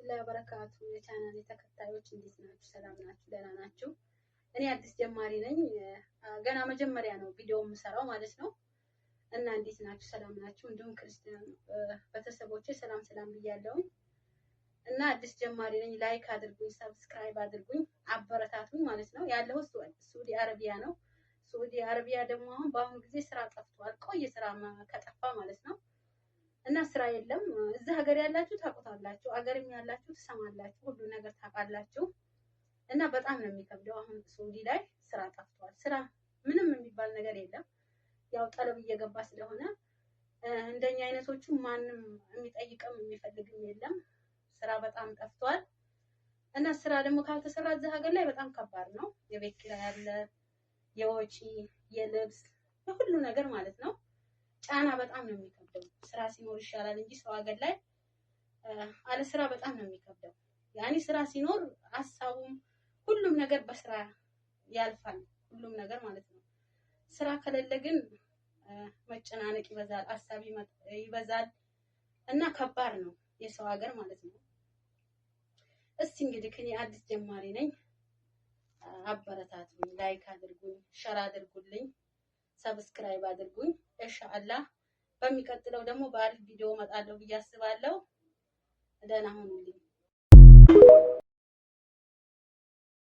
ወራህመቱላሂ ወበረካቱ የቻናሌ ተከታዮች እንዴት ናችሁ? ሰላም ናችሁ? ደህና ናችሁ? እኔ አዲስ ጀማሪ ነኝ። ገና መጀመሪያ ነው ቪዲዮ የምሰራው ማለት ነው። እና እንዴት ናችሁ? ሰላም ናችሁ? እንዲሁም ክርስቲያን ቤተሰቦቼ ሰላም ብያለሁኝ። እና አዲስ ጀማሪ ነኝ። ላይክ አድርጉኝ፣ ሰብስክራይብ አድርጉኝ፣ አበረታቱኝ ማለት ነው። ያለው ሳዑዲ አረቢያ ነው። ሳዑዲ አረቢያ ደግሞ አሁን በአሁኑ ጊዜ ስራ ጠፍቷል። ቆየ ስራ ከጠፋ ማለት ነው። እና ስራ የለም። እዚህ ሀገር ያላችሁ ታውቁታላችሁ፣ አገርም ያላችሁ ትሰማላችሁ፣ ሁሉ ነገር ታውቃላችሁ። እና በጣም ነው የሚከብደው። አሁን ሳዑዲ ላይ ስራ ጠፍቷል። ስራ ምንም የሚባል ነገር የለም። ያው ጠለብ እየገባ ስለሆነ እንደኛ አይነቶቹ ማንም የሚጠይቅም የሚፈልግም የለም። ስራ በጣም ጠፍቷል። እና ስራ ደግሞ ካልተሰራ እዚህ ሀገር ላይ በጣም ከባድ ነው። የቤት ኪራይ አለ፣ የወጪ፣ የልብስ፣ የሁሉ ነገር ማለት ነው። ጫና በጣም ነው የሚከብደው። ስራ ሲኖር ይሻላል እንጂ ሰው ሀገር ላይ አለ ስራ በጣም ነው የሚከብደው። ያኔ ስራ ሲኖር ሀሳቡም ሁሉም ነገር በስራ ያልፋል፣ ሁሉም ነገር ማለት ነው። ስራ ከሌለ ግን መጨናነቅ ይበዛል፣ ሀሳብ ይበዛል እና ከባድ ነው የሰው ሀገር ማለት ነው። እስቲ እንግዲህ እኔ አዲስ ጀማሪ ነኝ፣ አበረታቱኝ፣ ላይክ አድርጉኝ፣ ሸር አድርጉልኝ፣ ሰብስክራይብ አድርጉኝ። ኢንሻአላህ በሚቀጥለው ደግሞ በአሪፍ ቪዲዮ እመጣለሁ ብዬ አስባለሁ። ደህና ሁኑልኝ።